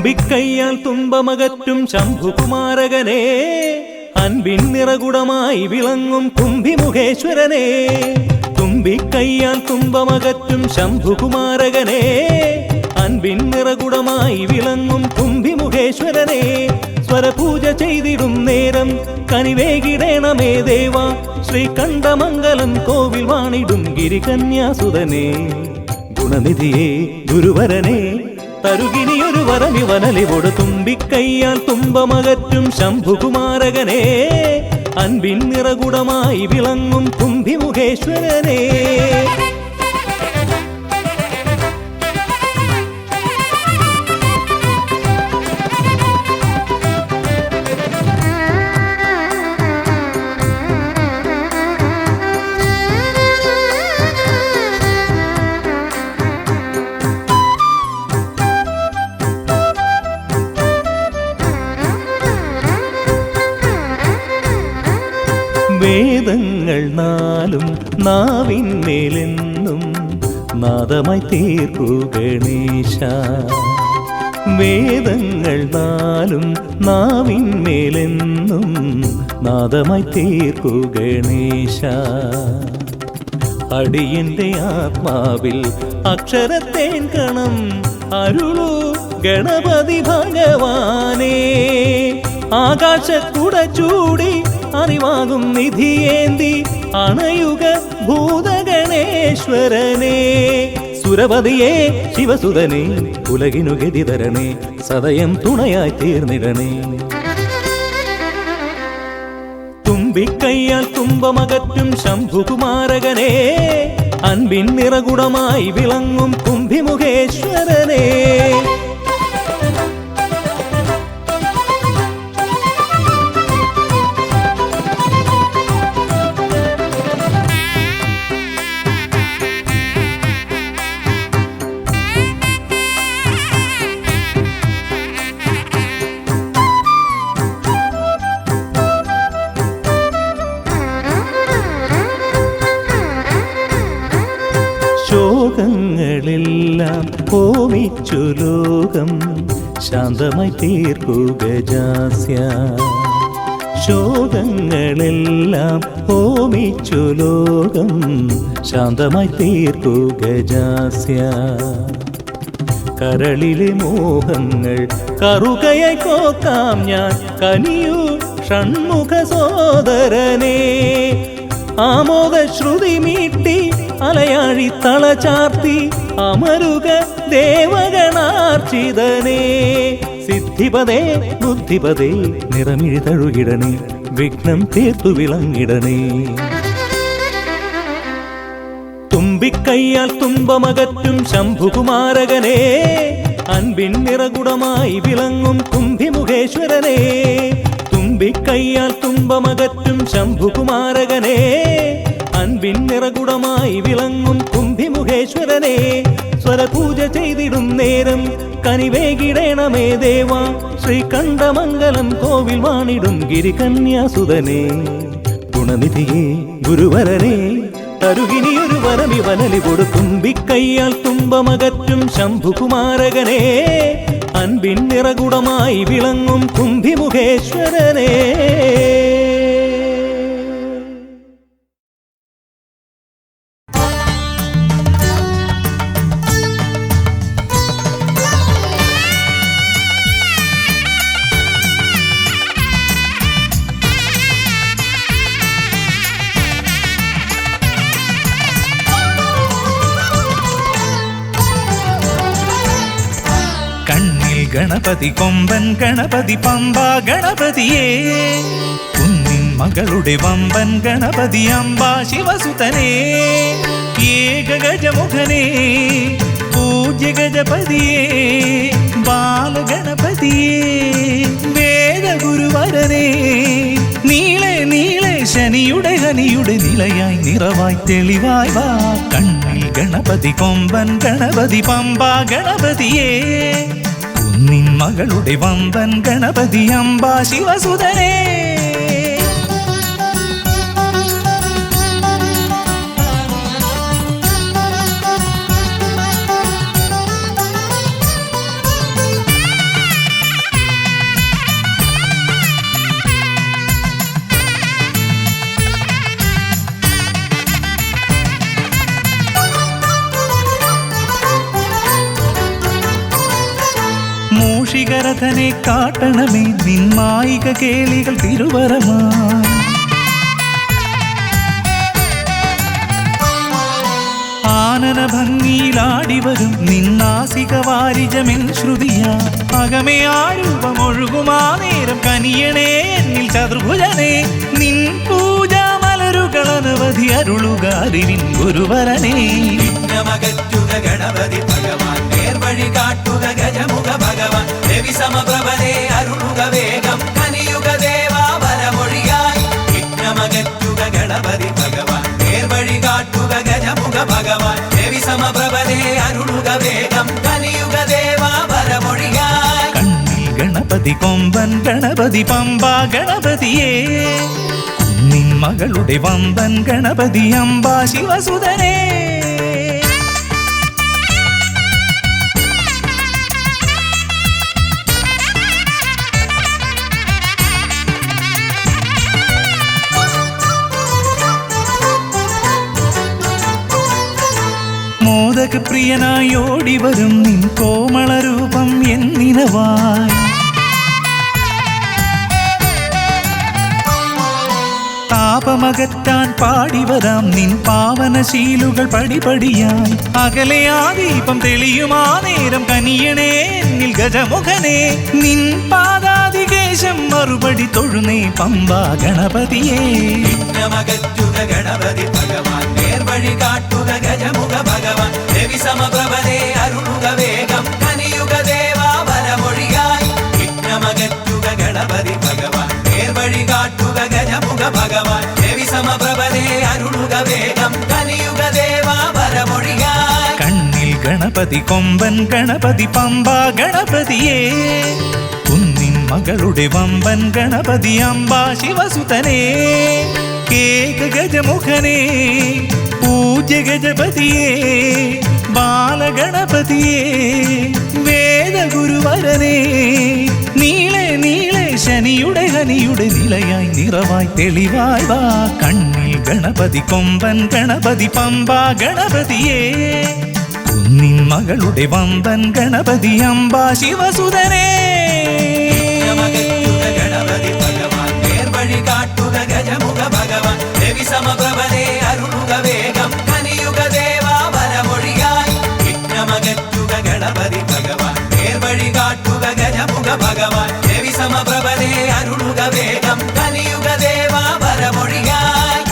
തുമ്പിക്കൈയാൽ തുമ്പമകറ്റും ശംഭുകുമാരകനെ, അൻപിൻ നിറകുടമായി വിളങ്ങും കുംഭിമുഖേശ്വരനെ. തുമ്പിക്കൈയാൽ തുമ്പമകറ്റും ശംഭുകുമാരകനെ, അൻപിൻ നിറകുടമായി വിളങ്ങും കുംഭിമുഖേശ്വരനെ. സ്വരപൂജ ചെയ്തിടും നേരം കനിവേകിടേണമേ ദേവ, ശ്രീകണ്ഠമംഗലം കോവിൽ വാണിടും ഗിരികന്യാസുതനെ. ഗുണനിധിയെ ഗുരുവരനെ, തരുകിനിയൊരു വരമിവനലിവോട്. തുമ്പിക്കൈയാൽ തുമ്പമകറ്റും ശംഭുകുമാരകനെ, അൻപിൻ നിറകുടമായി വിളങ്ങും കുംഭിമുഖേശ്വരനെ. വേദങ്ങൾ നാലും നാവിന്മേലെന്നും നാദമായി തീർക്കൂ ഗണേശ. വേദങ്ങൾ നാലും നാവിന്മേലെന്നും നാദമായി തീർക്കൂ ഗണേശ. അടിയന്റെ ആത്മാവിൽ അക്ഷരത്തേൻ കണം അരുളൂ ഗണപതി ഭഗവാനേ. ആകാശക്കുട ചൂടി അറിവാകും നിധിയേന്തി അണയുക ഭൂതഗണേശ്വരനെ. സുരപതിയെ ശിവസുതനെ, ഉലകിനു ഗതി തരണേ, സദയം തുണയായി തീർന്നിടണേ. തുമ്പിക്കൈയാൽ തുമ്പമകറ്റും ശംഭുകുമാരകനെ, അൻപിൻ നിറകുടമായി വിളങ്ങും കുംഭിമുഖേശ്വരനെ. ശോകങ്ങളെല്ലാം ഹോമിച്ചു ലോകം ശാന്തമായി തീർക്കൂ ഗജാസ്യ. ശോകങ്ങളെല്ലാം ഹോമിച്ചു ലോകം ശാന്തമായി തീർക്കൂ ഗജാസ്യ. കരളിലെ മോഹങ്ങൾ കറുകയായി കോക്കാം ഞാൻ, കനിയൂ ഷൺമുഖ സോദരനെ. ആമോദ ശ്രുതി മീട്ടി അലയാഴി തളചാർത്തി അമരുക ദേവഗണാർച്ചിതനേ. സിദ്ധിപദേ ബുദ്ധിപദേ നിറമിഴി തഴുകിടണേ, വിഘ്നം തീർത്തു വിളങ്ങിടണേ. തുമ്പിക്കൈയാൽ തുമ്പമകറ്റും ശംഭുകുമാരകനെ, അൻപിൻ നിറകുടമായി വിളങ്ങും കുംഭിമുഖേശ്വരനെ. തുമ്പിക്കൈയാൽ തുമ്പമകറ്റും ശംഭുകുമാരകനെ, അൻപിൻ നിറകുടമായി വിളങ്ങും കുംഭിമുഖേശ്വരനെ. സ്വരപൂജ ചെയ്തിടും നേരം കനിവേകിടേണമേ ദേവ, ശ്രീകണ്ഠമംഗലം കോവിൽ വാണിടും ഗിരികന്യാസുതനെ. ഗുണനിധിയെ ഗുരുവരനെ, തരുകിനിയൊരു വരമിവനലിവോട്. തുമ്പിക്കൈയാൽ തുമ്പമകറ്റും ശംഭുകുമാരകനെ, അൻപിൻ നിറകുടമായി വിളങ്ങും കുംഭിമുഖേശ്വരനെ. ഗണപതി കൊമ്പൻ ഗണപതി പമ്പ ഗണപതിയേ, കുന്നിൻ മകളുടെ വമ്പൻ ഗണപതി അമ്പ ശിവസുതനേ. ഏകഗജമുഖനേ പൂജ്യ ഗജപതിയേ, ബാലഗണപതിയേ വേദഗുരുവരനേ. നീളെ നീളെ ശനിയുടെ ഹനിയുടെ നിലയായി നിറവായി തെളിവായി വാ. കണ്ണിൽ ഗണപതി കൊമ്പൻ ഗണപതി പമ്പ ഗണപതിയേ, നിൻ മകളുടെ വമ്പൻ ഗണപതി അമ്പ ശിവസുതനേ. മൂഷികരഥനെ കാട്ടണമേ നിന്മായിക കേളികൾ തിരുവരമായി. ആനന ഭംഗിയിലാടിവരും നിന്നാസിക വാരിജമെൻ ശ്രുതിയാ. അകമേ ആരൂപമൊഴുകുമാ നേരം കനിയണേ എന്നിൽ ചതുർഭുജനേ. നിൻ പൂജാ മലരുകൾ അനവധി അരുളുക അറിവിൻ ഗുരുവരനേ. വിഘ്നമകറ്റുക ഗണപതി ഭഗവാൻ, നേർവഴി കാട്ടുക ഗജമുഖ ഭഗവാൻ. രവി സമപ്രഭനെ അരുളുക വേഗം, കനിയുക ദേവാ വരമൊഴിയായി. വിഘ്നമകറ്റുക ഗണപതി ഭഗവാൻ, നേർവഴി കാട്ടുക ഗജമുഖ ഭഗവാൻ. രവി സമപ്രഭനെ അരുളുക വേഗം, കനിയുക ദേവാ വരമൊഴിയായി. കണ്ണിൽ ഗണപതി കൊമ്പൻ ഗണപതി പമ്പ ഗണപതിയേ. നിൻ മകളുടെ വമ്പൻ ഗണപതി അംബാ ശിവസുതനേ. മോദകപ്രിയനായി ഓടിവരും നിൻ കോമളരൂപം എന്നിനവായി. താപമകറ്റാൻ പാടിവരാം നിൻ പാവനശീലുകൾ പടിപടിയായി. അകലെ ആ ദീപം തെളിയുമാ നേരം കനിയണേ എന്നിൽ ഗജമുഖനേ. നിൻ പാദാതികേശം മറുപടി തൊഴുന്നേ പമ്പാ ഗണപതിയേ. വിഘ്നമകറ്റുക ഗണപതി ഭഗവാൻ, നേർവഴി കാട്ടുക ഗജമുഖ ഭഗവാൻ. രവി സമപ്രഭനെ അരുളുക വേഗം, കനിയുക ദേവാ വരമൊഴിയായി. വിഘ്നമകറ്റുക ഗണപതി ഭഗവാൻ, നേർവഴി കാട്ടുക ഗജമുഖ ഭഗവാൻ. രവി സമപ്രഭനെ അരുളുക വേഗം, കനിയുക ദേവാ വരമൊഴിയായി. കണ്ണിൽ ഗണപതി കൊമ്പൻ ഗണപതി പമ്പ ഗണപതിയേ. കുന്നിൻ മകളുടെ വമ്പൻ ഗണപതി അംബാ ശിവസുതനേ. കേക ഗജമുഖനേ പൂജ്യ ഗജപതിയേ. ബാലഗണപതിയേ വേദഗുരുവരനേ. നീളെ നീളെ ശനിയുടെ ഹനിയുടെ നിലയായി നിറവായി തെളിവായി വാ. കണ്ണിൽ ഗണപതി കൊമ്പൻ ഗണപതി പമ്പ ഗണപതിയേ. കുന്നിൻ മകളുടെ വമ്പൻ ഗണപതി അംബാ ശിവസുതനേ. വിഘ്നമകറ്റുക ഗണപതി ഭഗവാൻ, നേർവഴി കാട്ടുക ഗജമുഖ ഭഗവാൻ. രവി സമപ്രഭനെ അരുളുക വേഗം, കനിയുക ദേവാ വരമൊഴിയായി. വിഘ്നമകറ്റുക ഗണപതി ഭഗവാൻ, നേർവഴി കാട്ടുക ഗജമുഖ ഭഗവാൻ. രവി സമപ്രഭനെ അരുളുക വേഗം, കനിയുക ദേവാ വരമൊഴിയായി.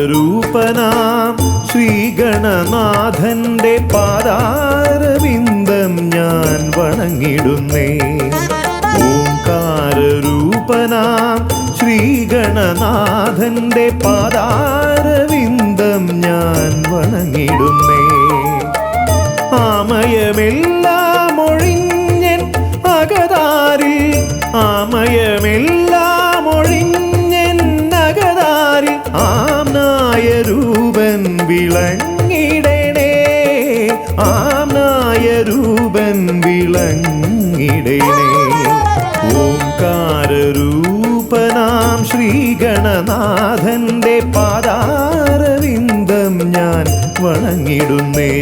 ഓംകാരരൂപനാം ശ്രീഗണനാഥന്റെ പാദാരവിന്ദം ഞാൻ വണങ്ങിടുന്നേ. ഓംകാരരൂപനാം ശ്രീഗണനാഥന്റെ പാദാരവിന്ദം ഞാൻ വണങ്ങിടുന്നേ. ആമയമെല്ലാം ഒഴിഞ്ഞൻ അകതാരിൽ, ആമയമെല്ലാം ഒഴിഞ്ഞൻ അകതാരിൽ ആംനായ രൂപൻ വിളങ്ങിടണേ. ആംനായ രൂപൻ വിളങ്ങിടണേ. ഓംകാരരൂപനാം ശ്രീഗണനാഥന്റെ പാദാരവിന്ദം ഞാൻ വണങ്ങിടുന്നേ.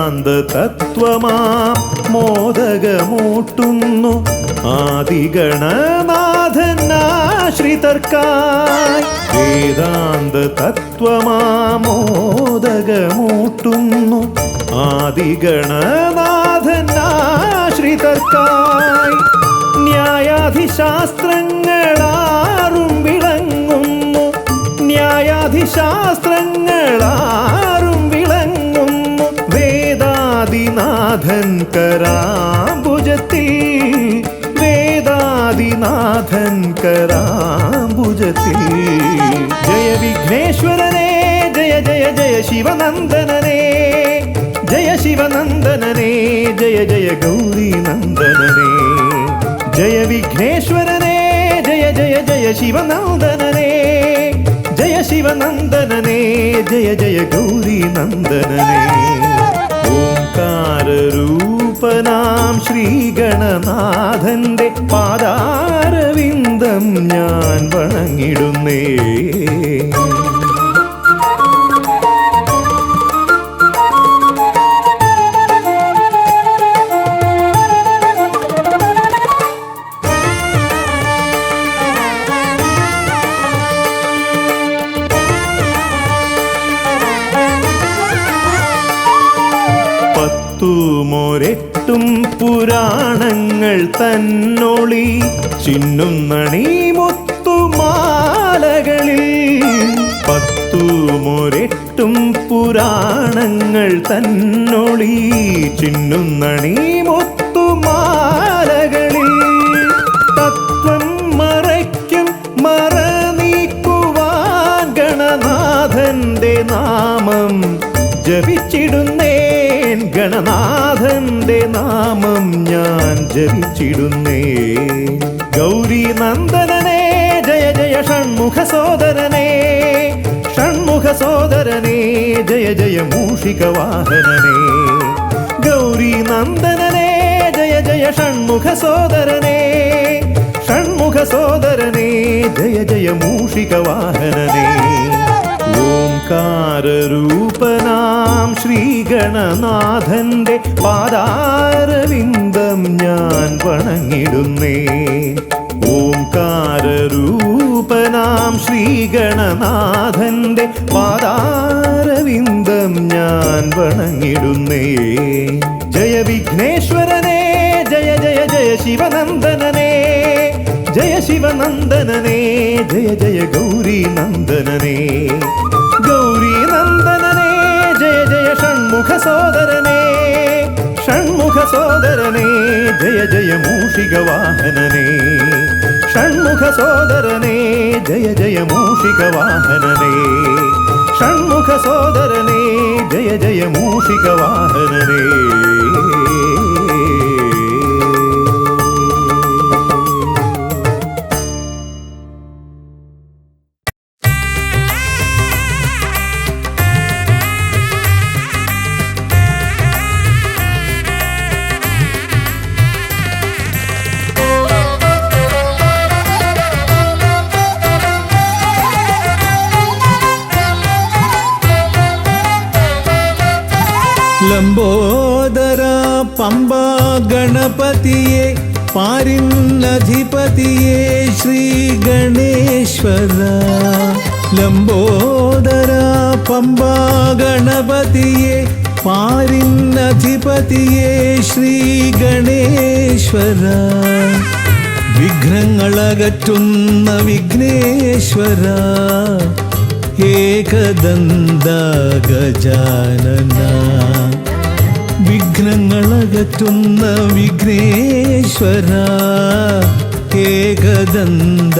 വേദാന്ത തത്വമാം മോദകമൂട്ടുന്നു ആദിഗണനാഥനാശ്രിതർക്കായി. വേദാന്ത തത്വമാം മോദകമൂട്ടുന്നു ആദിഗണനാഥനാശ്രിതർക്കായി. ന്യായാധിശാസ്ത്രങ്ങളാറും വിളങ്ങുന്നു, ന്യായാധിശാസ്ത്രങ്ങളാറും വിളങ്ങുന്നു വേദാദിനാഥൻ കരാംബുജത്തിൽ, വേദാദിനാഥൻ കരാംബുജത്തിൽ. ജയ വിഘ്നേശ്വരനേ ജയ ജയ ജയ ശിവനന്ദനനേ, ജയ ശിവനന്ദനനേ ജയ ജയ ഗൗരി നന്ദനനേ. ജയ വിഘ്നേശ്വരനേ ജയ ജയ ജയ ശിവനന്ദനനേ, ജയ ശിവനന്ദനനേ ജയ ജയ ഗൗരി നന്ദനനേ. ഓംകാരരൂപനാം ശ്രീഗണനാഥന്റെ പാദാരവിന്ദം ഞാൻ വണങ്ങിടുന്നേ. പത്തുമൊരെട്ടും പുരാണങ്ങൾ തന്നൊളി ചിന്നുന്നണി മുത്തുമാലകളിൽ. പത്തുമൊരെട്ടും പുരാണങ്ങൾ തന്നൊളി ചിന്നുന്നണി മുത്തുമാലകളിൽ. തത്വം മറയ്ക്കും മറ നീക്കുവാൻ ഗണനാഥന്റെ നാമം ജപിച്ചിടുന്നേൻ, ഗണനാഥന്റെ നാമം ഞാൻ ജപിച്ചിടുന്നേൻ. ഗൗരി നന്ദനനേ ജയ ജയ ഷൺമുഖ സോദരനേ, ഷൺമുഖ സോദരനേ ജയ ജയ മൂഷിക വാഹനനേ. ഗൗരി നന്ദനനേ ജയ ജയ ഷൺമുഖ സോദരനേ, ഷൺമുഖ സോദരനേ ജയ ജയ മൂഷിക വാഹനനേ. ഓംകാരരൂപനാം ശ്രീഗണനാഥന്റെ പാദാരവിന്ദം ഞാൻ വണങ്ങിടുന്നേ. ഓംകാരരൂപനാം ശ്രീഗണനാഥന്റെ പാദാരവിന്ദം ഞാൻ വണങ്ങിടുന്നേ. ജയ വിഘ്നേശ്വരനേ ജയ ജയ ജയ ശിവനന്ദനനേ, ജയ ശിവനന്ദനനേ ജയ ജയ ഗൗരി നന്ദനനേ. ഗൗരി നന്ദനനേ ജയ ജയ ഷൺമുഖ സോദരനേ, ഷൺമുഖ സോദരനേ ജയ ജയ മൂഷിക വാഹനനേ. ഷൺമുഖ സോദരനേ ജയ ജയ മൂഷിക വാഹനനേ, ഷൺമുഖ സോദരനേ ജയ ജയ മൂഷിക വാഹനനേ. ലംബോദര പമ്പാ ഗണപതിയെ പാരിന്നധിപതിയെ ശ്രീ ഗണേശ്വര. ലംബോദര പമ്പാ ഗണപതിയെ പാരിന്നധിപതിയെ ശ്രീ ഗണേശ്വര. വിഘ്നങ്ങളകറ്റുന്ന വിഘ്നേശ്വര, ഏകദന്ത ഗജാനന. വിഘ്നങ്ങളകറ്റുന്ന വിഘ്നേശ്വര, ഏകദന്ത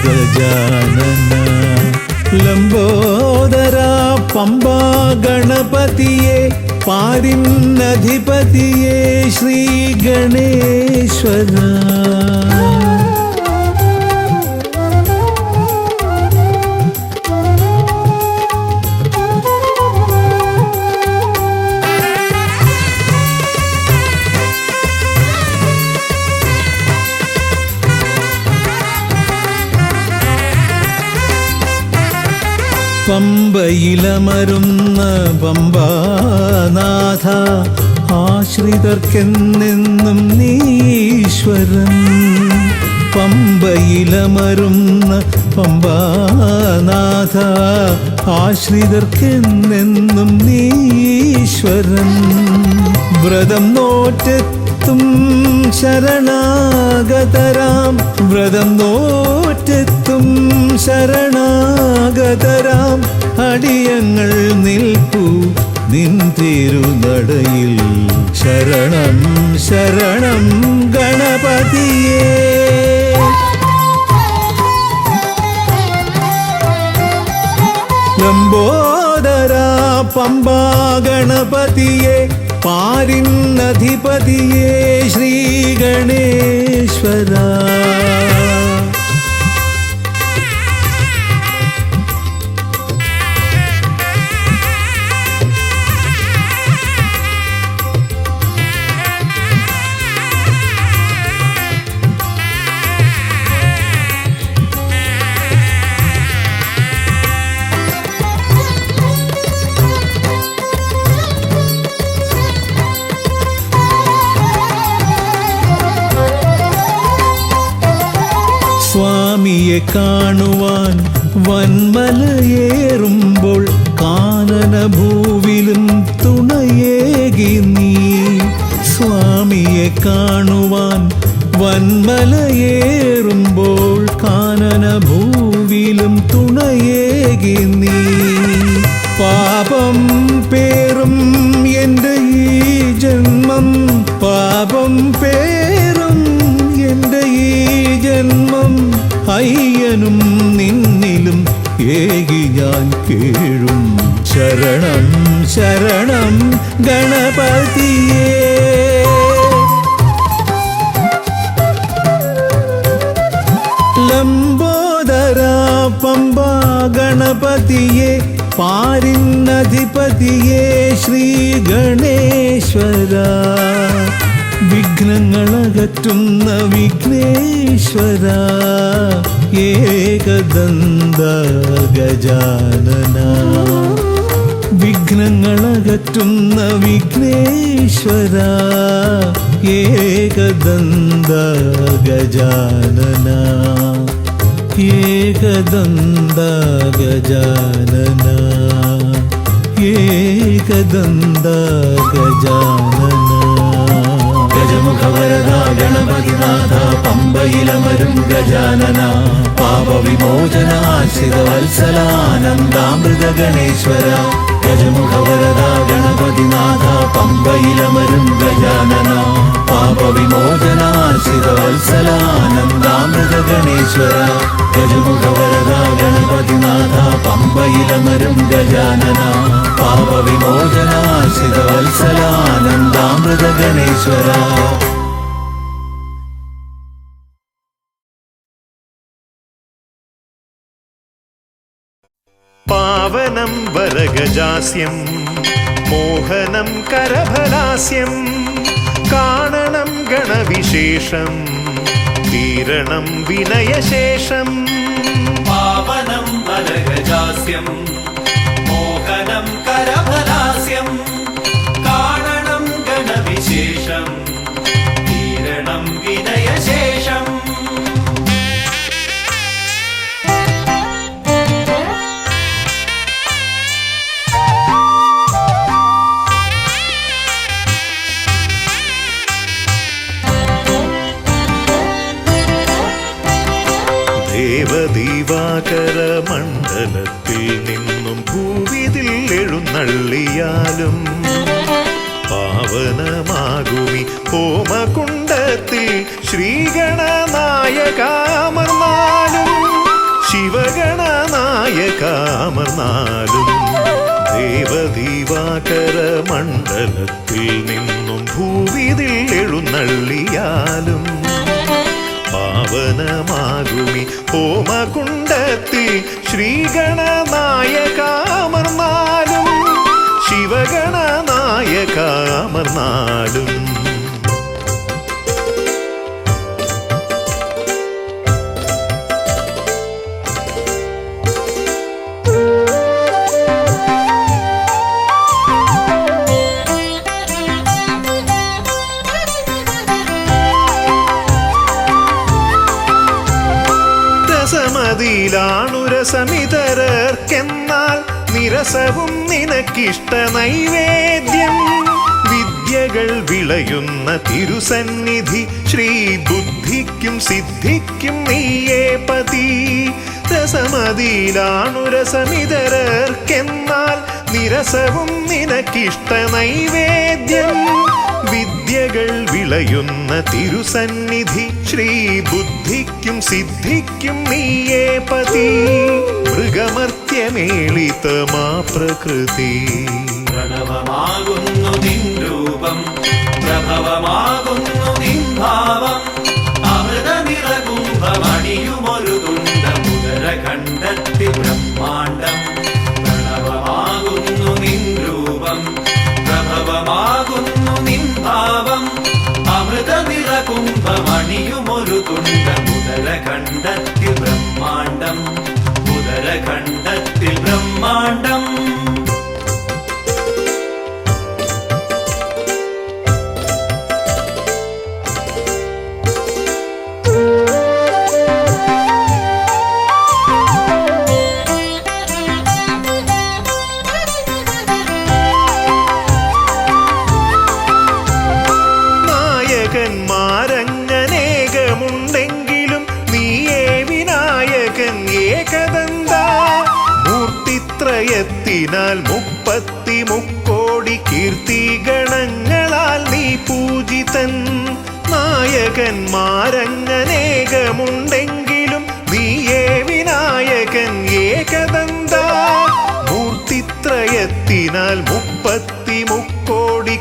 ഗജാനന. ലംബോദര പമ്പാ ഗണപതിയെ പാരിന്നധിപതിയെ ശ്രീ ഗണേശ്വര. പമ്പയിലമരുന്ന പമ്പാനാഥ ആശ്രിതർക്കെന്നെന്നും നീശ്വരൻ. പമ്പയിലമരുന്ന പമ്പാനാഥ ആശ്രിതർക്കെന്നെന്നും നീശ്വരൻ. വ്രതം നോറ്റെത്തും ശരണാഗതരാം, വ്രതം നോറ്റെത്തും ശരണാഗതരാം അടിയങ്ങൾ നിൽപ്പു നിൻ തിരുനടയിൽ. ശരണം ശരണം ഗണപതിയേ. ലംബോദര പമ്പാ ഗണപതിയേ, പാരിന്നധിപതിയേ ശ്രീ ഗണേശ്വര. സ്വാമിയെ കാണുവാൻ വന്മലയേറുമ്പോൾ കാനനഭൂവിലും തുണയേകി നീ. സ്വാമിയെ കാണുവാൻ വന്മലയേറുമ്പോൾ കാനനഭൂവിലും തുണയേകി നീ. പാപം പേറും എൻ്റെ ഈ ജന്മം, പാപം പേറും എൻ്റെ ഈ ജന്മം അയ്യനും നിന്നിലും ഏകി ഞാൻ കേഴും. ശരണം ശരണം ഗണപതിയേ. ലംബോദര പമ്പാ ഗണപതിയേ, പാരിന്നധിപതിയേ ശ്രീ ഗണേശ്വര. വിഘ്നങ്ങളകറ്റുന്ന വിഘ്നേശ്വര, ഏകദന്ത ഗജാനന. വിഘ്നങ്ങളകറ്റുന്ന വിഘ്നേശ്വര, ഏകദന്ത ഗജാനന. ഏകദന്ത ഗജാനന, ഏകദന്ത ഗജാനന. ഗജമുഖവരദ ഗണപതിനാഥ പമ്പയിലമരും ഗജാനന. പാപവിമോചന ആശ്രിത വത്സലാനന്ദാമൃത ഗണേശ്വര. ഗജമുഖവരദ ഗണപതിനാഥ പമ്പയിലമരും ഗജാനന. പാപവിമോചന ആശ്രിത വത്സലാനന്ദാമൃത ഗണേശ്വര. ഗജമുഖവരദ ഗണപതിനാഥ പമ്പയിലമരും ഗജാനന. പാപവിമോചന ആശ്രിത വത്സലാനന്ദാമൃത ഗണേശ്വര. പാവനം വരഗജാസ്യം മോഹനം കരഫലാസ്യം. കാണണം ഗണവിശേഷം തീരണം വിനയശേഷം. പാവനം വരഗജാസ്യം മോഹനം കരഫലാസ്യം. കാണണം ഗണവിശേഷം തീരണം വിനയശേഷം. ദേവദീവാകര മണ്ഡലത്തിൽ നിന്നും ഭൂവിതിൽ എഴുന്നള്ളിയാലും പാവനമാകുമി ഹോമകുണ്ടത്തിൽ ശ്രീഗണനായകാമർന്നാലും ശിവഗണനായകാമർന്നാലും. ദേവദീവാകര മണ്ഡലത്തിൽ നിന്നും ഭൂവിതിൽ എഴുന്നള്ളിയാലും പാവനമാകുമി ഹോമകുണ്ടത്തിൽ ശ്രീഗണനായകാമർന്നാലും ശിവഗണനായകാമർന്നാലും. രസമതിലാണുരസമിതരർക്കെന്നാൽ നിരസവും നിനക്കിഷ്ട നൈവേദ്യം വിദ്യകൾ വിളയുന്ന തിരുസന്നിധി ശ്രീബുദ്ധിക്കും സിദ്ധിക്കും നീയേ പതി രസമതിലാണുരസമിതരർക്കെന്നാൽ നിരസവും നിനക്കിഷ്ട നൈവേദ്യം വിദ്യകൾ വിളയുന്ന തിരുസന്നിധി ശ്രീബുദ്ധിക്കും സിദ്ധിക്കും നീയേ പതി മൃഗമർത്യമേളിതമാ പ്രകൃതി പ്രണവമാകുന്നു നിൻ രൂപം പ്രഭവമാകുന്നു നിൻ ഭാവം അമൃത നിറകുംഭമണിയുമൊരു തുണ്ട മുതര കണ്ടെത്തി ബ്രഹ്മാണ്ടം പ്രണവമാകുന്നു നിൻ രൂപം പ്രഭവമാകുന്നു നിൻ ഭാവം അമൃത നിറകുംഭമണിയുമൊരു തുണ്ട മുതര കണ്ടെത്തി ബ്രഹ്മാണ്ടം മുതര കണ്ടെത്തി ബ്രഹ്മാണ്ടം നായകന്മാരങ്ങനേകമുണ്ടെങ്കിലും നീയേ വിനായകൻ ഏകദന്ത മൂർത്തിത്രയത്തിനാൽ 33 കീർത്തി ഗണങ്ങളാൽ നീ പൂജിതൻ നായകന്മാരങ്ങനേകമുണ്ടെങ്കിലും നീയേ വിനായകൻ ഏകദന്ത മൂർത്തിത്രയത്തിനാൽ 33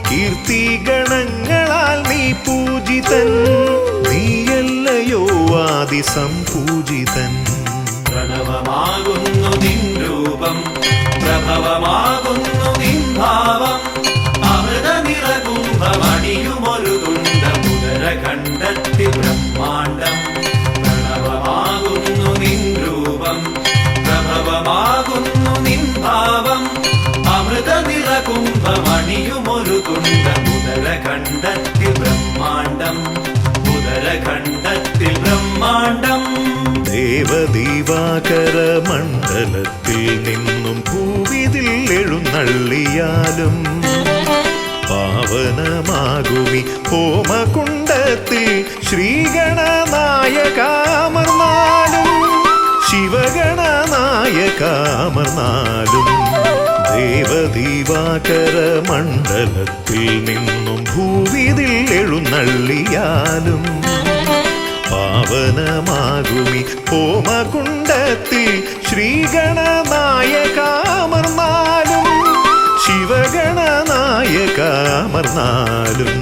കീർത്തി ഗണങ്ങളാൽ നീ പൂജിതൻ നീയല്ലയോ ആദിസംപൂജിതൻ പ്രണവമാകുന്നു നിൻ രൂപം പ്രഭവമാകുന്നു നിൻ ഭാവം അമൃത നിറകുംഭമണിയുമൊരു തുണ്ട മുതര കണ്ടെത്തി ബ്രഹ്മാണ്ടം പ്രണവമാകുന്നു നിൻ രൂപം പ്രഭവമാകുന്നു നിൻ ഭാവം അമൃത നിറകുംഭമണിയുമൊരു തുണ്ട മുതര കണ്ടെത്തി ബ്രഹ്മാണ്ടം മുതര കണ്ടെത്തി ബ്രഹ്മാണ്ടം ദേവദീവാകര മണ്ഡലത്തിൽ നിന്നും ഭൂവിതിൽ എഴുന്നള്ളിയാലും പാവനമാകുമി ഹോമകുണ്ടത്തിൽ ശ്രീഗണനായകാമർന്നാലും ശിവഗണനായകാമർന്നാലും ദേവദീവാകര മണ്ഡലത്തിൽ നിന്നും ഭൂവിതിൽ എഴുന്നള്ളിയാലും പാവനമാകുമി ഹോമകുണ്ടത്തിൽ ശ്രീഗണനായകാമർന്നാലും ശിവഗണനായകാമർന്നാലും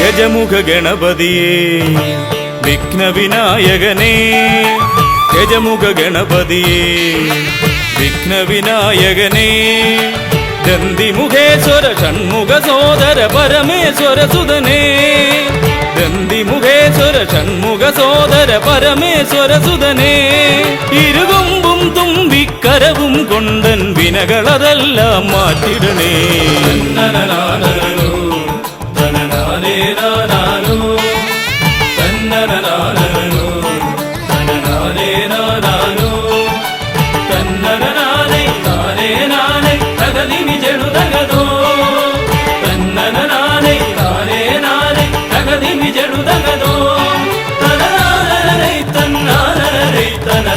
ഗജമുഖ ഗണപതിയേ വിഘ്നവിനായകനേ ഗജമുഖ ഗണപതിയേ വിഘ്നവിനായകനേ ദന്തിമുഖേശ്വര ഷൺമുഖ സോദര പരമേശ്വര സുതനേ ദന്തിമുഖേശ്വര ഷൺമുഖ സോദര പരമേശ്വര സുതനേ ഇരുകൊമ്പും തുമ്പിക്കരവും കൊണ്ടൻ വിനകളതെല്ലാം മാറ്റിടണേ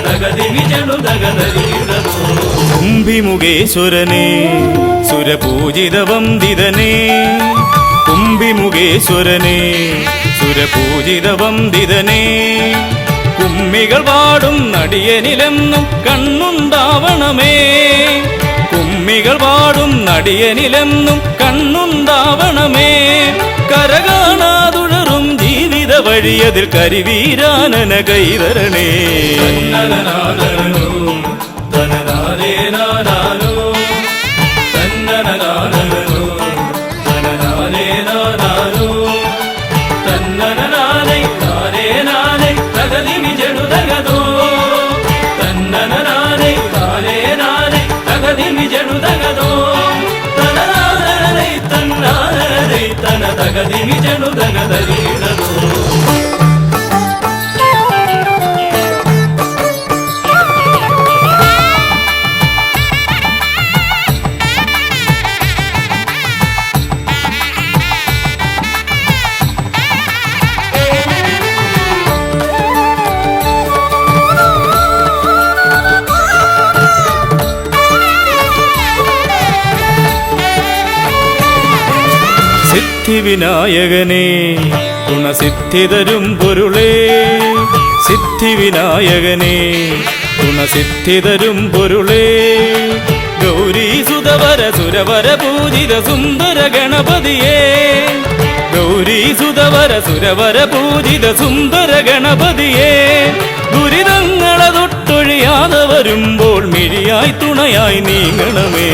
ತಗದಿ ನಿಜನು ದಗದರಿ കുംഭിമുഖേശ്വരനെ സുരപൂജിത വന്ദിതനെ കുംഭിമുഖേശ്വരനെ സുരപൂജിത വന്ദിതനെ കുമ്മികൾ പാടും നടിയനിലെന്നും കണ്ണുണ്ടാവണമേ കുമ്മികൾ പാടും നടിയനിലെന്നും കണ്ണുണ്ടാവണമേ കരകാണാതുഴറും ജീവിത വഴിയതിൽ കരിവീരാനന കൈതരണേ സിദ്ധിവിനായകനെ ഗുണസിദ്ധിതരും പൊരുളേ സിദ്ധിവിനായകനെ ഗുണസിദ്ധിതരും പൊരുളേ ഗൗരീസുതവര സുരവര പൂജിത സുന്ദര ഗണപതിയേ ഗൗരീസുതവര സുരവര പൂജിത സുന്ദര ഗണപതിയേ ദുരിതങ്ങളെ തൊട്ടൊഴിയാതെ വരുമ്പോൾ മിഴിയായി തുണയായി നീങ്ങണമേ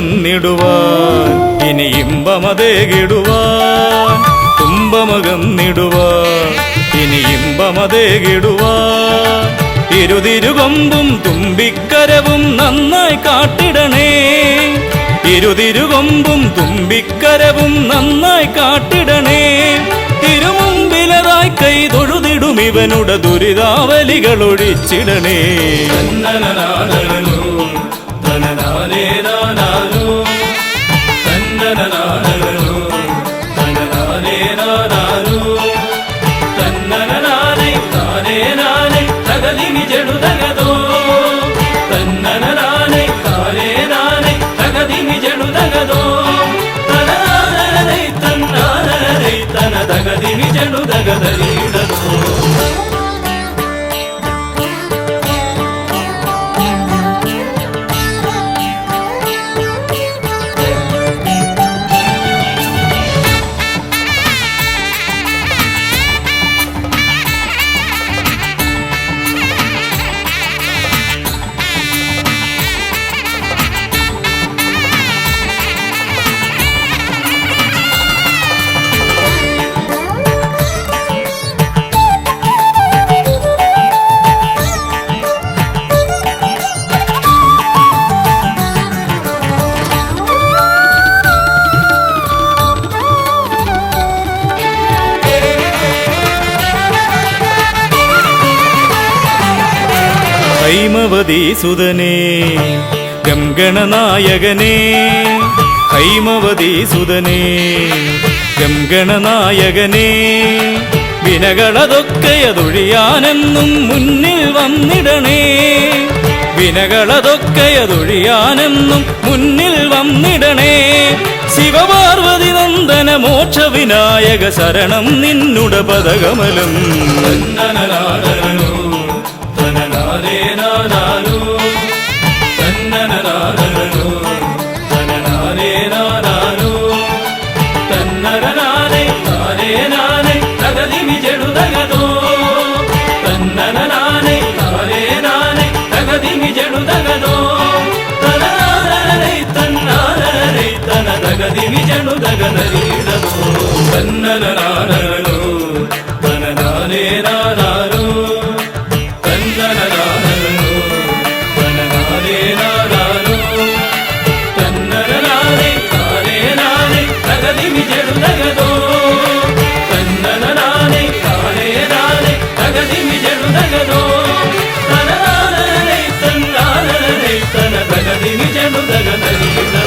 തുമ്പമകന്നിടുവാൻ ഇനി ഇമ്പമതേകിടുവാൻ തുമ്പമകന്നിടുവാൻ ഇനി ഇമ്പമതേകിടുവാൻ ഇരുതിരുകൊമ്പും തുമ്പിക്കരവും നന്നായി കാട്ടിടണേ ഇരുതിരുകൊമ്പും തുമ്പിക്കരവും നന്നായി കാട്ടിടണേ തിരുമുമ്പിലതായി കൈ തൊഴുതിടും ഇവനുടെ ദുരിതാവലികൾ ഒഴിച്ചിടണേ ഹൈമവതീസുതനേ ഗംഗണനായകനേ ഹൈമവതീസുതനേ ഗംഗണനായകനേ വിനകളതൊക്കെയതൊഴിയാനെന്നും മുന്നിൽ വന്നിടണേ വിനകളതൊക്കെയതൊഴിയാനെന്നും മുന്നിൽ വന്നിടണേ ശിവപാർവതി നന്ദന മോക്ഷ വിനായക ശരണം നിന്നുട പദകമലം തന്നന ಧಿಮಿಯನೋ ತನನಾನನೈ ತನ್ನಾನನೈ ತನ ದಗದಿನಿ ಜನು ದಗದಗಿನೋ.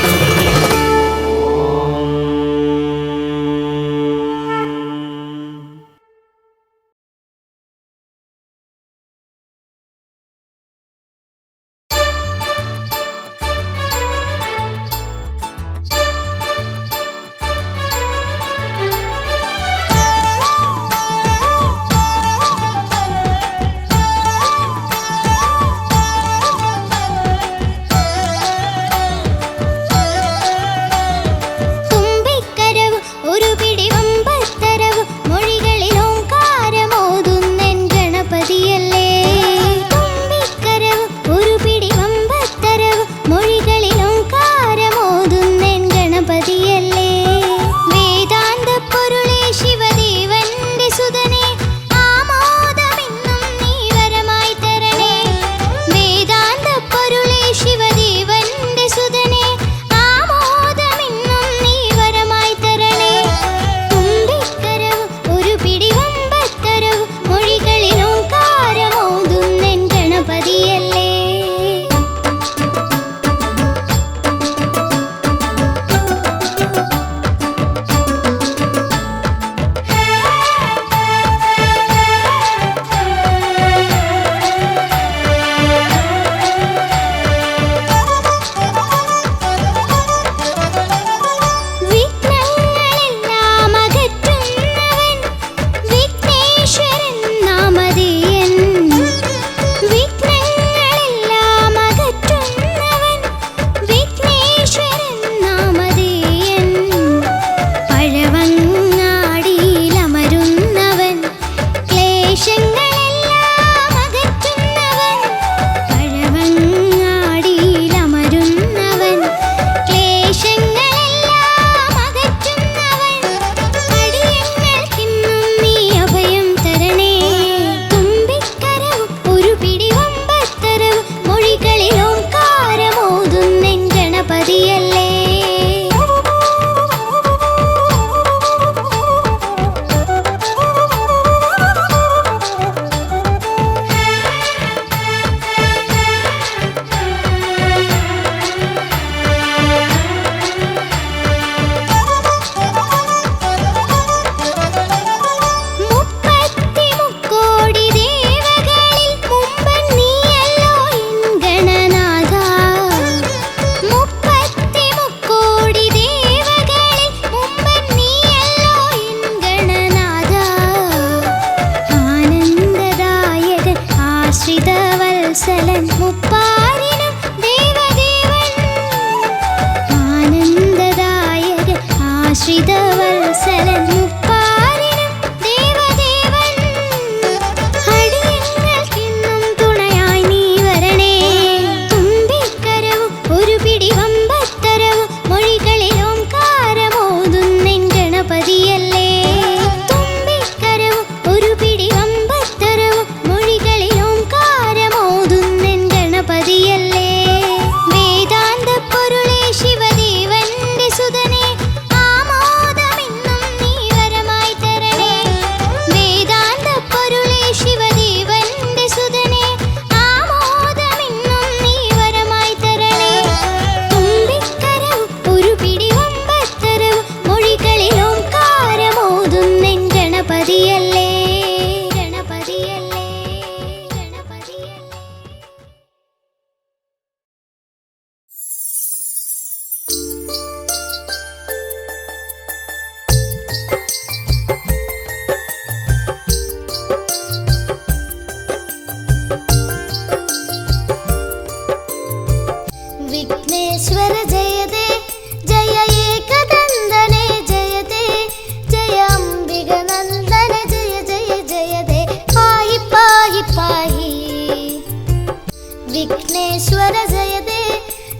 विघ्नेश्वर जय दे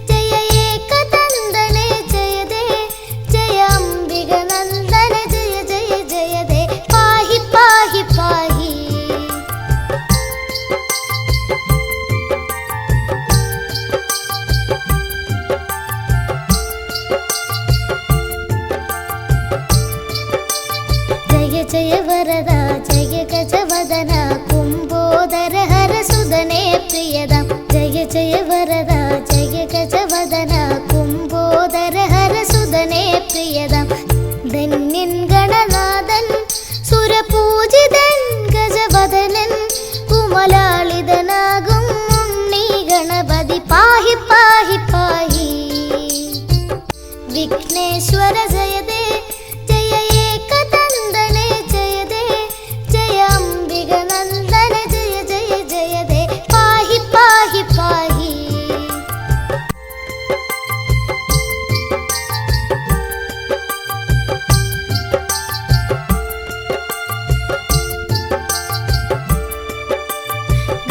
जय एकदंदने जय दे जय अंबिगनंदन जय जय जय दे पाहि पाहि पाहि जय जय वरदा जय गजवदना कुंभोदर ഹരസുതനേ പ്രിയദം ജയ ജയ വരദ ജയ ഗജവദന കുംഭോദര ഹരസുതനേ പ്രിയദം ധന്യൻ ഗണനാഥൻ സുരപൂജിതൻ ഗജവദനൻ കുമലാളിതനാകും ഉണ്ണി ഗണപതി പാഹി പാഹി പാഹി വിഘ്നേശ്വര ജയദേ ജയ ഏകദന്തനേ ജയദേ ജയ അംബിക നന്ദന ജയ ജയ ജയദേ പാഹി പാഹി പാഹി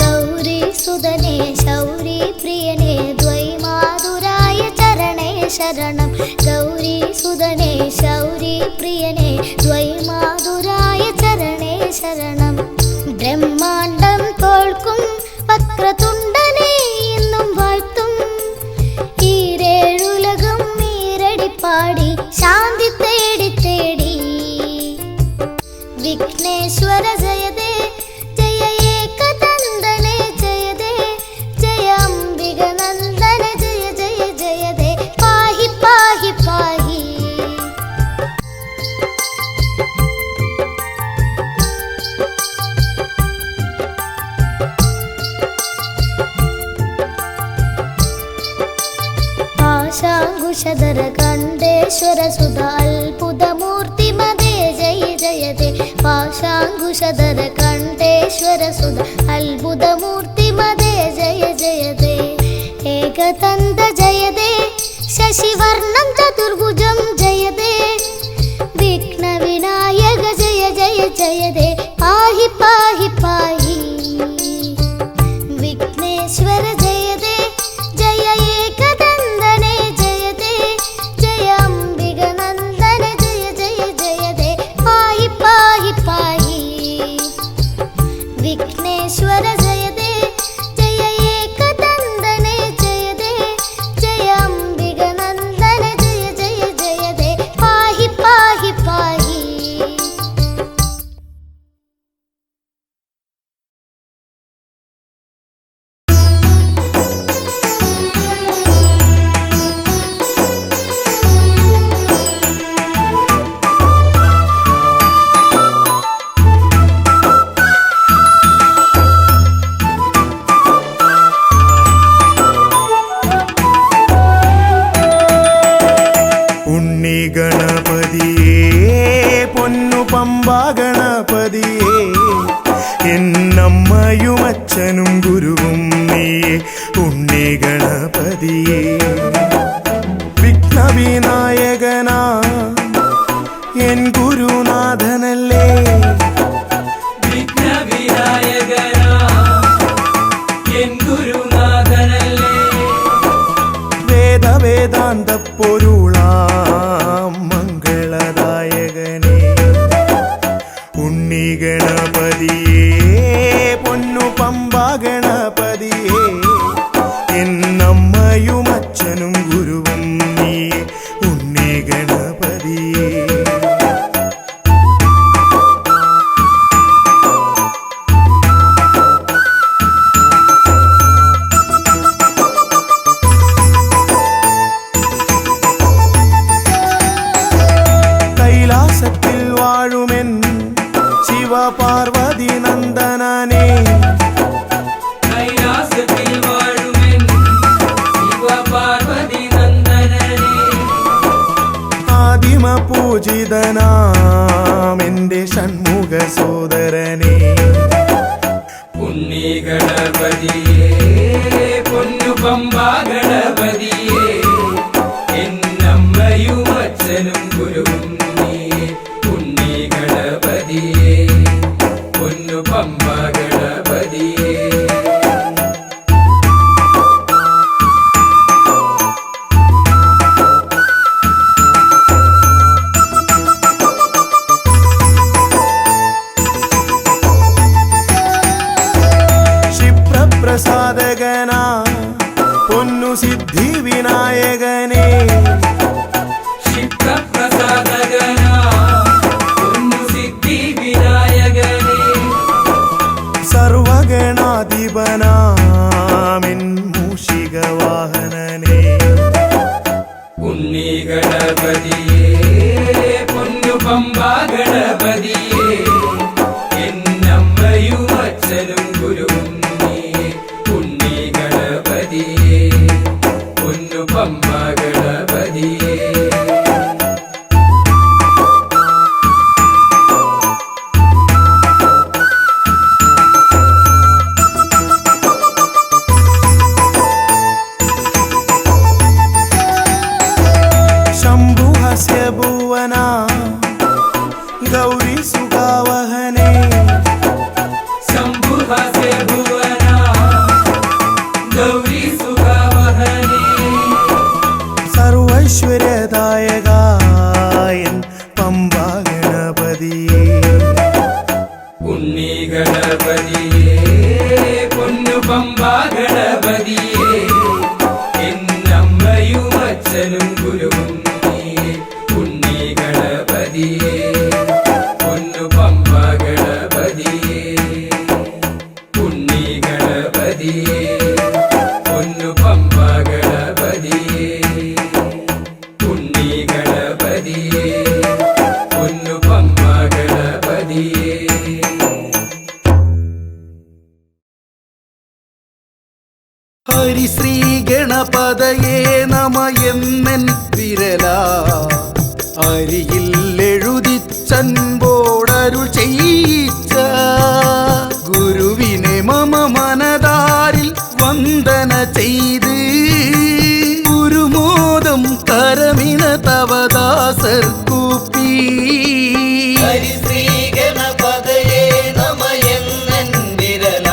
ഗൗരി സുതനേ ശൗരി പ്രിയനേ ദ്വൈമാതുരായ ചരണേ ശരണം ഗൗരി സുതനേ ശൗരി പ്രിയനേ ദ്വൈമാതുരായ ചരണേ ശരണം ബ്രഹ്മാണ്ടം തോൽക്കും വക്രതുണ്ടനേ എന്നും വാഴ്ത്തും ഈരേഴുലകം ഈരടിപ്പാടി ശാന്തി തേടി തേടി വിഘ്നേശ്വര ജയദേ ജയ ഏകദന്തനേ ജയദേ ജയ അംബിക നന്ദന ജയ ജയ ജയദേ പാഹി പാഹി പാഹി പാശാങ്കുശധര കണ്ഠേശ്വര സുധ അത്ഭുതമൂർത്തി മദേ ജയ ജയദേ പാശാങ്കുശധര കണ്ഠേശ്വര സുധ അത്ഭുതമൂർത്തി മദേ ജയ ജയദേ ഏകദന്ത ജയദേ ശശിവർണം ചതുർഭുജം ജയദേ വിഘ്ന വിനായക ജയ ജയ ജയദേ പാഹി പാഹി പാഹി വിഘ്നേശ്വര ജയദേ ജയ ഏകദന്തനേ ജയദേ ജയ അംബിക നന്ദന ജയ ജയ ജയദേ പാഹി പാഹി പാഹി വിഘ്നേശ്വര ജയദേ ജയ ഏകദന്തനേ ജയദേ ജയ അംബിക നന്ദന ജയ ജയ ജയദേ പാഹി പാഹി പാഹി ഉണ്ണി ഗണപതിയേ പൊന്നു പമ്പ ഗണപതിയേ എന്നമ്മയും അച്ഛനും ഗുരുവും നീയേ ഉണ്ണി ഗണപതിയേ വിഘ്നവിനായകനാ എൻ ഗുരുനാഥനല്ലേ വിഘ്നവിനായകനാ എൻ ഗുരുനാഥനല്ലേ വേദാന്ത പൊരുളാം മംഗളദായകനേ ഉണ്ണി ഗണപതിയേ പൊന്നു പമ്പ ഗണപതിയേ എന്നമ്മയും അച്ഛനും ഗുരുവും നീയേ ഉണ്ണി ഗണപതിയേ കൈലാസത്തിൽ വാഴുമെൻ ശിവപാർവതി നന്ദനനേ കൈലാസത്തിൽ വാഴുമെൻ ശിവപാർവതി നന്ദനനേ ആദിമ പൂജിതനാം എന്റെ ഷൺമുഖ സോദരനേ ഉണ്ണി ഗണപതിയേ പൊന്നു പമ്പ ഗണപതിയേ എന്നമ്മയും അച്ഛനും ഗുരുവും നീയേ ഉണ്ണി ഗണപതിയേ പൊന്നു പമ്പ ഗണപതിയേ ക്ഷിപ്രപ്രസാദകനാ പൊന്നു സിദ്ധി വിനായകനേ ക്ഷിപ്രപ്രസാദകനാ പൊന്നു സിദ്ധി വിനായകനേ സർവഗണാധി അധിപനാമിൻ മൂഷിക വാഹനനേ ഉണ്ണി ഗണപതിയേ പൊന്നു പമ്പ ഗണപതിയേ എന്നമ്മയും അച്ഛനും ഗുരുവും നീയേ ഉണ്ണി ഗണപതിയേ പൊന്നു പമ്പ ഗണപതിയേ शम्भुहस्य भुवना गौरी सुगावहने शम्भुहस्य भुवना गौरी सुगावहने सर्वैश्वर्यदायकायन् पम्बा गणपतिये उन्नी गणपतिये പൊന്നു പമ്പ ഗണപതിയേ എന്നമ്മയും അച്ഛനും ഗുരുവും നീയേ ഉണ്ണി ഗണപതിയേ പൊന്നു പമ്പ ഗണപതിയേ ഉണ്ണി ഗണപതിയേ പൊന്നു പമ്പ ഗണപതിയേ ഉണ്ണി ഗണപതിയേ പൊന്നു പമ്പ ഗണപതിയേ ഹരിശ്രീ ഗണപതയേ നമ എന്നൻ വിരല അരിയിൽ എഴുതിച്ചൻപോടരുൾ ചെയ്യിച്ച ഗുരുവിനെ മമ മനതാരിൽ വന്ദന ചെയ്ത് ഗുരുമോദം കരമിന തവദാസർ കൂപ്പി ഹരിശ്രീ ഗണപതയേ നമ എന്നൻ വിരല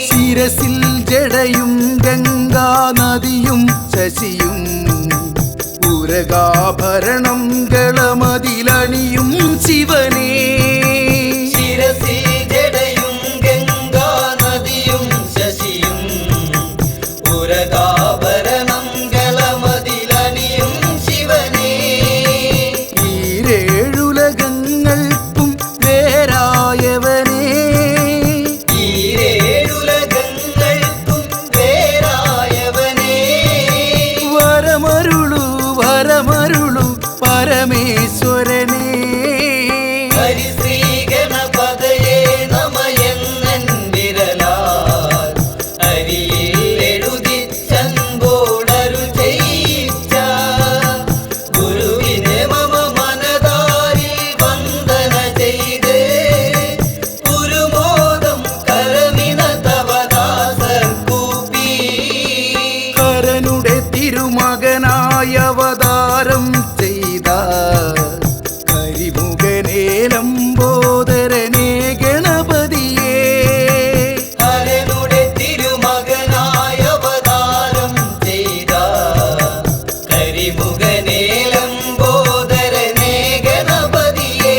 ശിരസിൽ ജടയും ഗംഗാ നദിയും ശശിയും ഉരകാഭരണം ഗളമതിലണിയും ശിവനേ ശിരസിൽ ജടയും ഗംഗാ നദിയും ശശിയും ഉരകാഭരണം ഗളമതിലണിയും ശിവനേ ഈരേഴുലകങ്ങൾക്കും വേരായവനേ വരമരുളു പരമേശ്വരനേ ഹരിശ്രീ ഗണപതയേ നമ എന്നൻ വിരലാൽ അരിയിൽ എഴുതിച്ചൻപോടരുൾ ചെയ്യിച്ച ഗുരുവിനെ മമ മനതാരിൽ വന്ദന ചെയ്ത് ഗുരുമോദം കരമിന തവദാസർ കൂപ്പി കരനുടെ തിരുമകനായ അവതാരം ചെയ്ത കരിമുഖനേലംബോദരനേ ഗണപതിയേ ഹരനുടെ തിരുമകനായ അവതാരം ചെയ്ത കരിമുഖനേലംബോദരനേ ഗണപതിയേ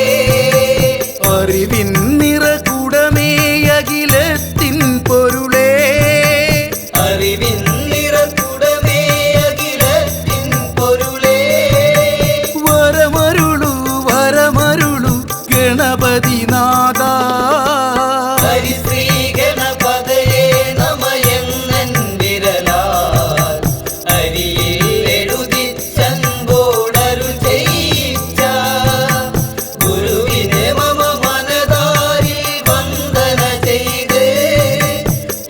അറിവിൻ നിറകുടമേ അഖിലത്തിൻ പൊരുളേ അറിവിൻ ഗണപതിനാഥ ഹരിശ്രീ ഗണപതയേ നമ എന്നൻ വിരലാൽ അരിയിൽ എഴുതിച്ചൻപോടരുൾ ചെയ്യിച്ച ഗുരുവിനെ മമ മനതാരിൽ വന്ദന ചെയ്ത്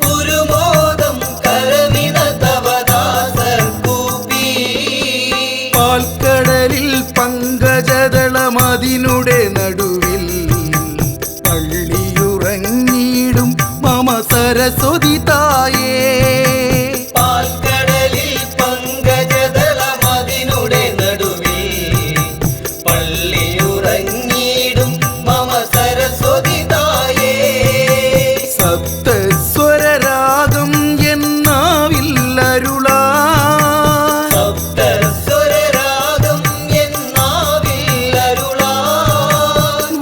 ഗുരുമോദം കരമിന തവദാസർ കൂപ്പി പാൽക്കടലിൽ പങ്കജദളമതിനുടെ നടുവിൽ പള്ളിയുറങ്ങിടും മമ സരസ്വതി തായേ പാൽക്കടലിൽ പങ്കജദളമതിനുടെ നടുവിൽ പള്ളിയുറങ്ങിടും മമ സരസ്വതി തായേ സപ്തസ്വരരാഗം എന്നാവിൽ അരുളാ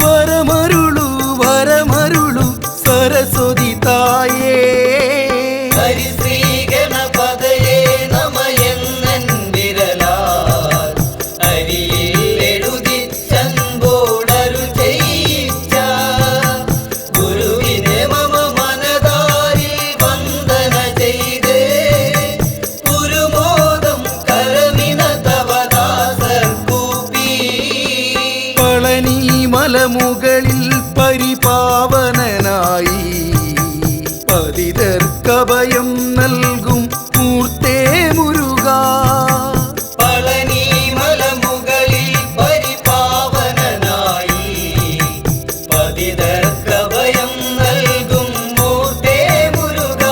വരമരുളു പതിതർക്കഭയം നൽകും മൂർത്തേ മുരുക. പളനി മലമുകളിൽ പരിപാവനനായി പതിതർക്കഭയം നൽകും മൂർത്തേ മുരുക.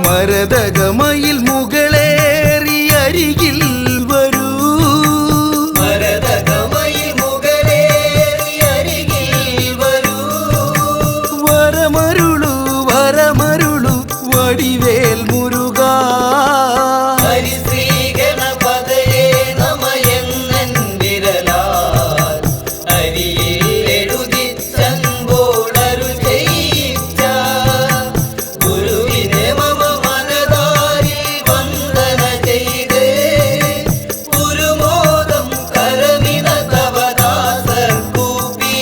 മരതകമയിൽ മുകളേറി അരികിൽ വരൂ. മരതകമയിൽ മുകളേറി അരികിൽ വരൂ. വരമരുളു വരമരുളു വടിവേൽ മുരുക. ഹരിശ്രീ ഗണപതയേ നമയെന്നൻ വിരലാൽ അരിയിൽ എഴുതിച്ചൻപോടരുൾ ചെയ്യിച്ച ഗുരുവിനെ മമ മനതാരിൽ വന്ദന ചെയ്ത് ഗുരുമോദം കരമിന തവദാസർ കൂപ്പി.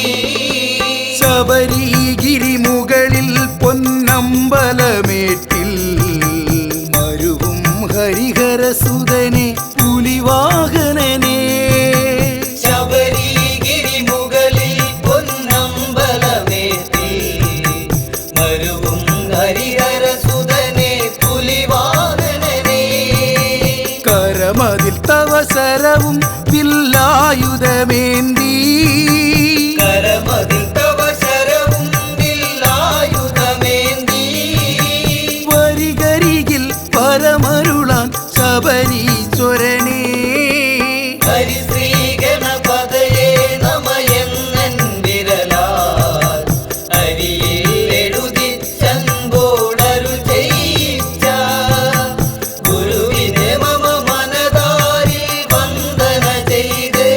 ശബരിഗിരി മുകളിൽ പൊന്നമ്പലമേട്ടിൽ മരുവും ഹരിഹരസുതനെ പുലിവാഹനനെ. ശബരിഗിരി മുകളിൽ പൊന്നമ്പലമേറ്റി മരുവും ഹരിഹരസുതനെ പുലിവാഹനനെ. കരമതിൽ തവ ശരവും വില്ലായുധമേന്തി. കരമതിൽ തവ ശരവും വില്ലായുധമേന്തി. വരികരികിൽ പരമരുളാൻ ശബരീശ്വരനെ. ഹരിശ്രീ ഗണപതയേ നമയെന്നൻ വിരലാൽ അരിയിൽ എഴുതിച്ചൻപോടരുൾ ചെയ്യിച്ച ഗുരുവിനെ മമ മനതാരിൽ വന്ദന ചെയ്ത്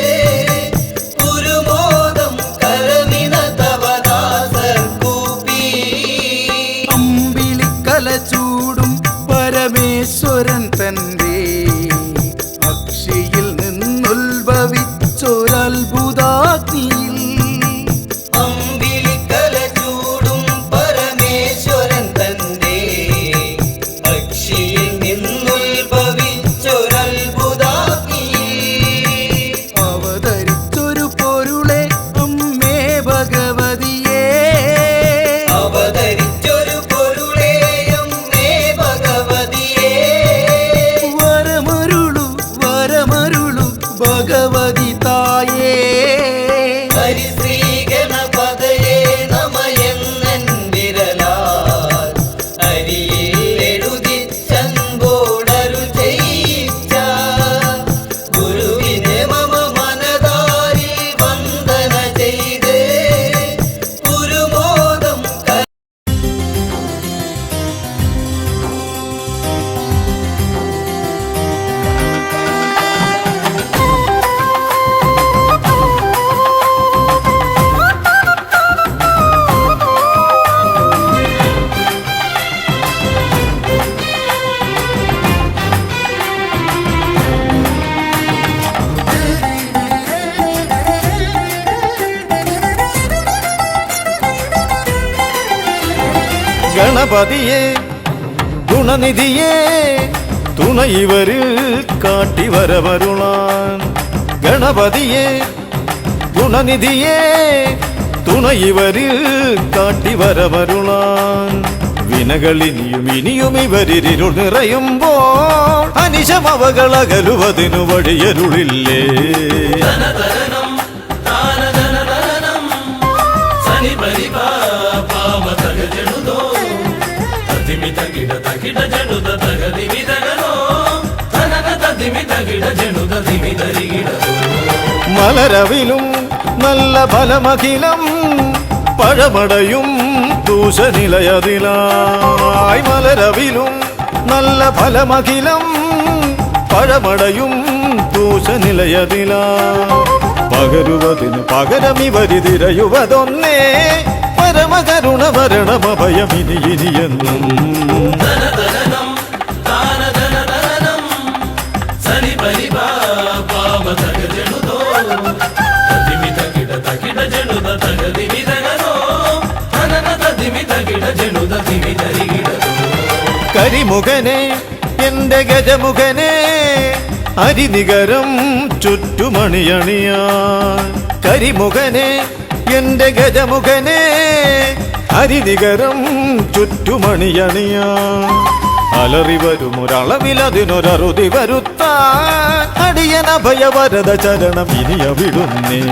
ഗുരുമോദം കരമിന തവദാസർ കൂപ്പി. അമ്പിളിക്കല ചൂടും പരമേശ്വരൻ തന്റെ അക്ഷിയിൽ നിന്നുത്ഭവിച്ചൊരത്ഭുതാഗ്നിയിൽ. അമ്പിളിക്കല ചൂടും പരമേശ്വരൻ തന്റെ അക്ഷിയിൽ നിന്നുത്ഭവിച്ചൊരത്ഭുതാഗ്നിയിൽ അവതരിച്ചൊരു പൊരുളെ അമ്മേ ഭഗവതിയേ. അവതരിച്ചൊരു പൊരുളേയും മേ ഭഗവതിയേ. വരമരുളു വരമരുളു ഭഗവതി തായേ. ഹരിശ്രീ ഗണപതയേ നമയെന്നൻ വിരലാൽ അരിയിൽ എഴുതിച്ചൻപോടരുൾ ചെയ്യിച്ച ഗുരുവിനെ മമ മനതാരിൽ വന്ദന ചെയ്ത് ഗുരുമോദം ഗണപതിയെ ഗുണനിധിയെ തുണ ഇവരിൽ കാട്ടി വരവരുളാൻ. ഗണപതിയെ ഗുണനിധിയെ തുണ ഇവരിൽ കാട്ടി വരവരുളാൻ. വിനകളിനിയും ഇനിയും ഇവരിരുൾ നിറയുമ്പോൾ അനിശമവകളകലുവതിനു വഴിയരുളില്ലേ. മലരവിലും നല്ല ഫലമഖിലം പഴമടയും ദൂഷനിലയതിലായി. മലരവിലും നല്ല ഫലമഖിലം പഴമടയും ദൂഷനിലയതിലാ. പകരുവതിനു പകരമിവരിതിരയുവതൊന്നേ പരമകരുണ വരണമഭയമിനി ഇനിയെന്നും. കരിമുഖനെ എന്റെ ഗജമുഖനെ അരിനികരം ചുറ്റുമണിയണിയാൻ. കരിമുഖനെ എന്റെ ഗജമുഖനെ അരിനികരം ചുറ്റുമണിയണിയ അലറി വരുമൊരളവിലതിനൊരറുതി വരുത്താൻ അടിയന ഭയവരത ചരണം ഇനിയ വിടുന്നേ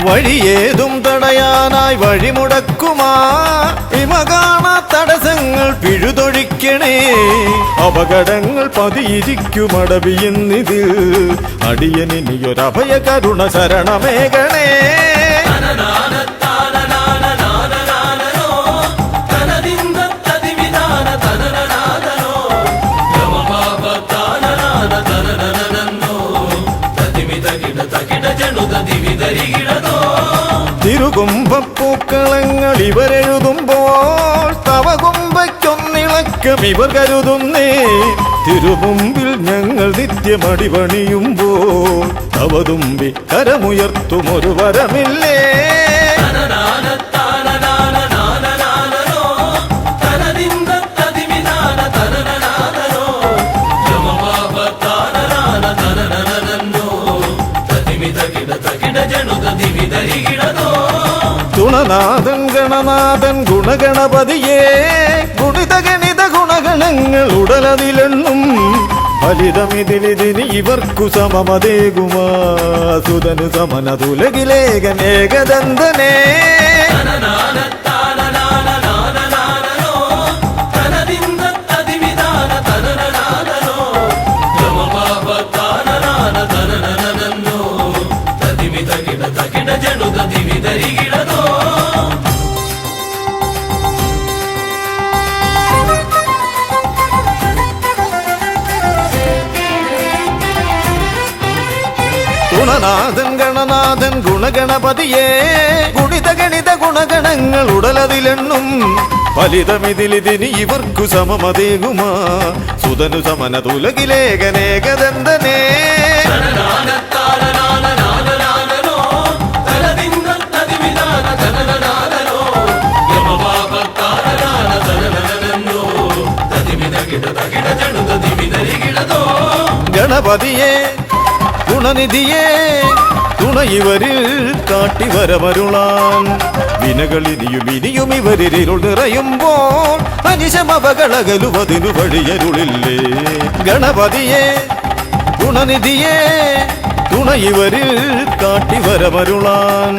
വഴിയേതും തടയാനായി വഴിമുടക്കുമാ ഇമ കാണാ തടസ്സങ്ങൾ പിഴുതൊഴിക്കണേ അപകടങ്ങൾ പതിയിരിക്കുമടവിയെന്നിതിൽ അടിയനിയൊരഭയ കരുണ ശരണമേകണേ തിരുകുംഭപ്പൂക്കളങ്ങൾ ഇവരെഴുതുമ്പോൾ തവകുംഭയ്ക്കൊന്നിളക്കം ഇവർ കരുതുന്നേ തിരുമുമ്പിൽ ഞങ്ങൾ നിത്യമടിപണിയുമ്പോൾ തവതുമ്പി കരമുയർത്തുമൊരു വരമില്ലേ ഗുണനാഥൻ ഗണനാഥൻ ഗുണഗണപതിയേ ഗുണിത ഗണിത ഗുണഗണങ്ങൾ ഉടലതിലെണ്ണും ഫലിതമിതിലിതിന് ഇവർക്കു സമമതേകുമാ സുതനു സമനതുലകിലേകനേകദന്തനേ ഗുണനാഥൻ ഗണനാഥൻ ഗുണഗണപതിയേ ഗുണിത ഗണിത ഗുണഗണങ്ങൾ ഉടലതിലെണ്ണും ഫലിതമിതിലിതിന് ഇവർക്കു സമമതേകുമാ സുതനു സമനതുലകിലേകനേകദന്തനേ ഗണപതിയേ ഗുണനിധിയേ തുണയിവരിൽ കാട്ടിവരമരുളാൻ വിനകളിനിയും ഇനിയും ഇവരിരുൾ നിറയുമ്പോൾ അനിശമവകളകലുവതിനു വഴിയരുളില്ലേ ഗണപതിയേ ഗുണനിധിയേ തുണയിവരിൽ കാട്ടിവരമരുളാൻ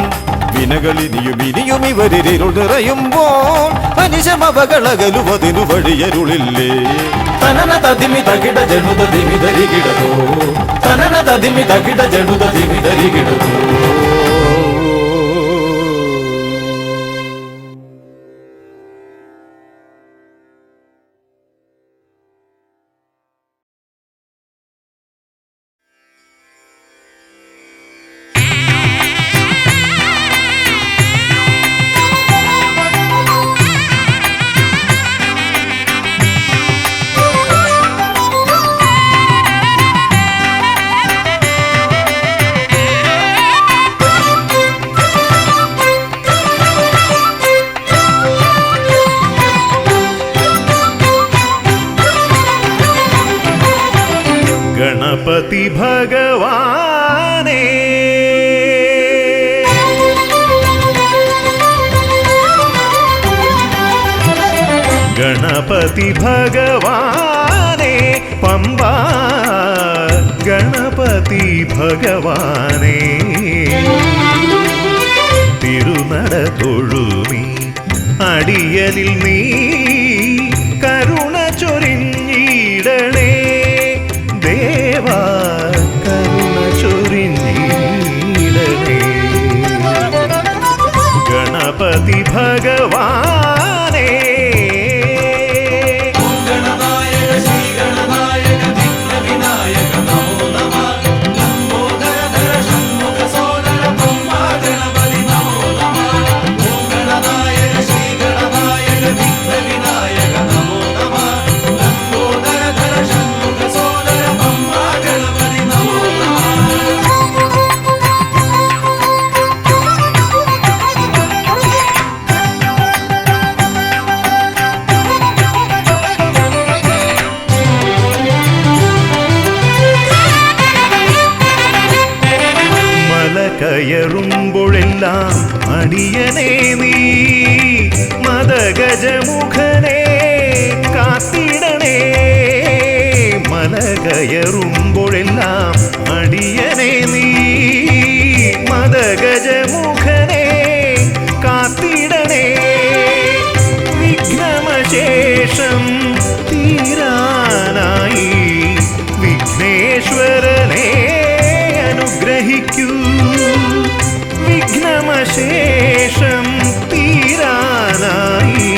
വിനകളിനിയും ഇനിയും ഇവരിരുൾ നിറയുമ്പോൾ അനിശമവകളകലുവതിനു വഴിയരുളില്ലേ തനന തതിമി തകിട ജനുത ദിമി ധരികിടതോ തനന തതിമി തകിട ജനുത ദിമി ധരികിടതോ ഗണപതി ഭഗവാനേ ഗണപതി ഭഗവാനേ പമ്പ ഗണപതി ഭഗവാനേ തിരുനട തൊഴുമി അടിയനിൽ നീ കരുണ ചൊരിഞ്ഞിടണേ ദേവാ കരുണ ചൊരിഞ്ഞിടണേ ഗണപതി ഭഗവാനേ ഗണനായക ശ്രീ ഗണനായക വിഘ്ന വിനായക കയറുമ്പോഴെല്ലാം അടിയനെ നീ മദഗജമുഖനെ കാത്തിടണേ. മല കയറുമ്പോഴെല്ലാം അടിയനെ നീ മദഗജമുഖനെ കാത്തിടണേ. വിഘ്നമശേഷം തീരാനായി വിഘ്നേശ്വരനെ അനുഗ്രഹിക്കൂ. വിഘ്നമശേഷം തീരാനായി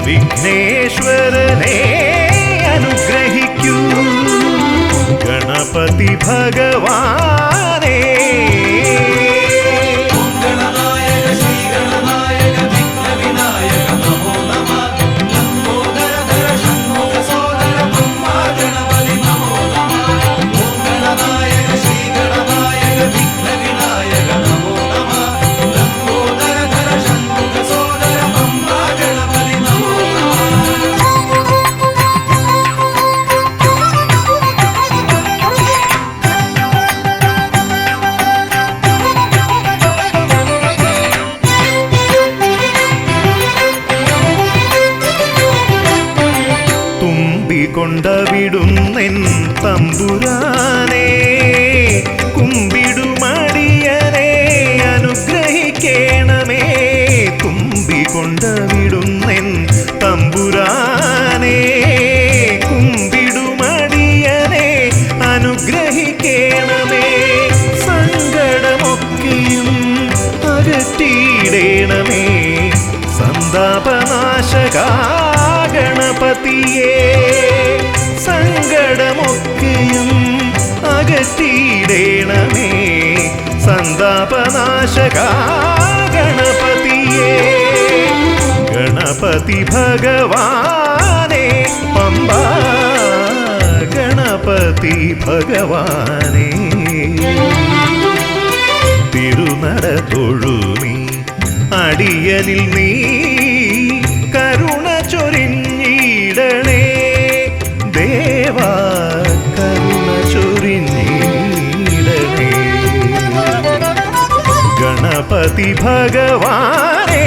വിഘ്നേശ്വരനെ അനുഗ്രഹിക്കൂ. ഗണപതി ഭഗവാനേ കൊണ്ടവിടുന്നെൻ തമ്പുരാനെ കുമ്പിടുമടിയനെ അനുഗ്രഹിക്കണമേ. കുമ്പികൊണ്ടവിടുന്നെൻ തമ്പുരാനെ കുമ്പിടുമടിയനെ അനുഗ്രഹിക്കണമേ. സങ്കടമൊക്കെയും അകറ്റിയിടണമേ. സന്താപനാശകാ ഗണപതിയേ സങ്കടമൊക്കെയും അകറ്റിയിടണമേ. സന്താപനാശകാ ഗണപതിയേ ഗണപതി ഭഗവാനേ പമ്പാ ഗണപതി ഭഗവാനേ. തിരുനട തൊഴുമീ അടിയനിൽ നീ കരുണ ചൊരിഞ്ഞിടണേ. ദേവാ കരുണ ചൊരിഞ്ഞിടണേ. ഗണപതി ഭഗവാനേ